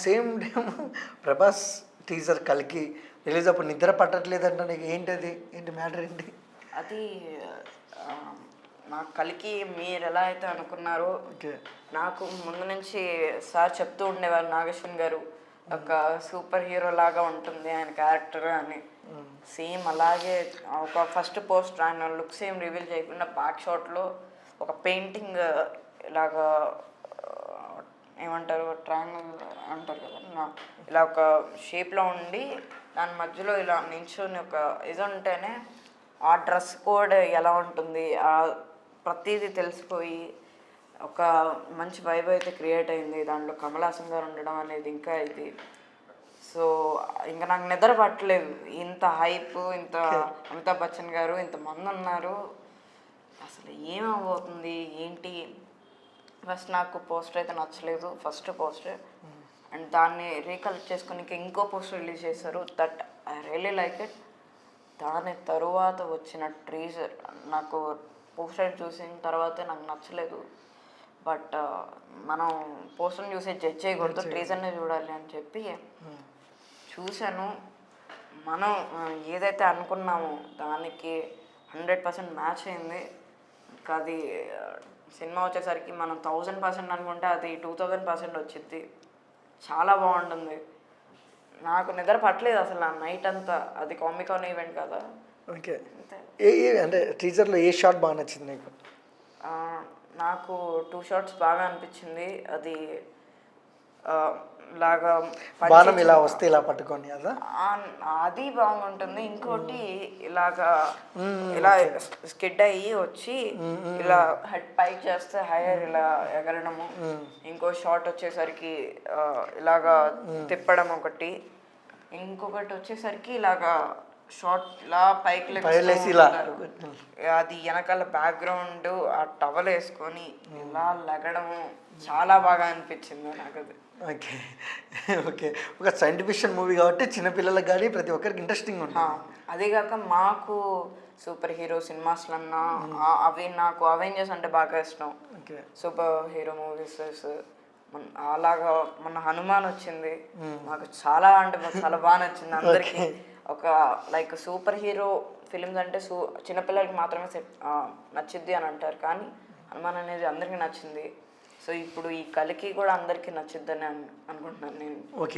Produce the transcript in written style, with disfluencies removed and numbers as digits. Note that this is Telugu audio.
సేమ్ టైం ప్రభాస్ టీజర్ కలికి రిలీజ్ అప్పుడు నిద్ర పట్టట్లేదంట, నీకు ఏంటది, ఏంటి మ్యాటర్ ఏంటి? అది ఆ, నాకు కలికి మీరు ఎలా అయితే అనుకున్నారో, ఓకే. నాకు ముందు నుంచి సార్ చెప్తూ ఉండేవారు నాగేశ్వన్ గారు, ఒక సూపర్ హీరో లాగా ఉంటుంది ఆయన క్యారెక్టర్ అని. సేమ్ అలాగే ఒక ఫస్ట్ పోస్ట్ ఆయన లుక్స్ ఏం రివీల్ చేయకుండా బ్యాక్ షాట్లో ఒక పెయింటింగ్ ఇలాగా ఏమంటారు ట్రయాంగిల్ అంటారు కదా, ఇలా ఒక షేప్లో ఉండి దాని మధ్యలో ఇలా నించుని ఒక ఇది ఉంటేనే ఆ డ్రెస్ కోడ్ ఎలా ఉంటుంది ప్రతిదీ తెలిసిపోయి ఒక మంచి వైబ్ అయితే క్రియేట్ అయింది. దాంట్లో కమల్ హాసన్ గారు ఉండడం అనేది ఇంకా ఇది. సో ఇంకా నాకు నిద్ర పట్టలేదు, ఇంత హైప్, ఇంత అమితాబ్ బచ్చన్ గారు ఇంతమంది ఉన్నారు, అసలు ఏమవుతుంది ఏంటి. ఫస్ట్ నాకు పోస్టర్ అయితే నచ్చలేదు, ఫస్ట్ పోస్టర్. అండ్ దాన్ని రీకలెక్ట్ చేసుకుని ఇంకో పోస్టర్ రిలీజ్ చేశారు, that I really like it. దాని తరువాత వచ్చిన ట్రీజర్ నాకు పోస్టర్ చూసిన తర్వాతే నాకు నచ్చలేదు. బట్ మనం పోస్టర్ని చూసి జడ్జ్ చేయకూడదు, ట్రీజర్నే చూడాలి అని చెప్పి చూశాను. మనం ఏదైతే అనుకున్నామో దానికి 100% మ్యాచ్ అయింది. ఇంకా అది సినిమా వచ్చేసరికి మనం 1000% అనుకుంటే అది 2000% వచ్చింది. చాలా బాగుంటుంది. నాకు నిద్ర పట్టలేదు అసలు ఆ నైట్ అంతా. అది కామికాన్ ఈవెంట్ కదా. ఓకే. అంటే టీజర్లో ఏ షాట్ బాగా నచ్చింది నీకు? నాకు 2 షాట్స్ బాగా అనిపించింది. అది లాగా బాణం ఇలా వస్తే ఇలా పట్టుకొని అదా, అది బాగుంటుంది. ఇంకోటి ఇలాగా ఇలా స్కిడ్ అయ్యి వచ్చి ఇలా హెడ్ పైకి చేస్తే హైర్ ఇలా ఎగరడము. ఇంకో షాట్ వచ్చేసరికి ఇలాగా తిప్పడం ఒకటి. ఇంకొకటి వచ్చేసరికి ఇలాగా షార్ట్ ఇలా పైకి అది వెనకాల బ్యాక్గ్రౌండ్ ఆ టవల్ వేసుకొని ఇలా లెగడము చాలా బాగా అనిపించింది నాకు అది. ఓకే. ఓకే. ఒక సైన్స్ ఫిక్షన్ మూవీ కాబట్టి చిన్నపిల్లలకు కానీ ప్రతి ఒక్కరికి ఇంట్రెస్టింగ్ ఉంటుంది. అదేగాక మాకు సూపర్ హీరో సినిమాస్లన్నా నాకు అవెంజర్స్ అంటే బాగా ఇష్టం. సూపర్ హీరో మూవీస్ అలాగా మన హనుమాన్ వచ్చింది, మాకు చాలా అంటే చాలా బాగా నచ్చింది అందరికీ. ఒక లైక్ సూపర్ హీరో ఫిలిమ్స్ అంటే చిన్నపిల్లలకి మాత్రమే నచ్చిద్ది అని అంటారు, కానీ హనుమాన్ అనేది అందరికీ నచ్చింది. సో ఇప్పుడు ఈ కలికి కూడా అందరికీ నచ్చిద్దని అనుకుంటున్నాను నేను. ఓకే.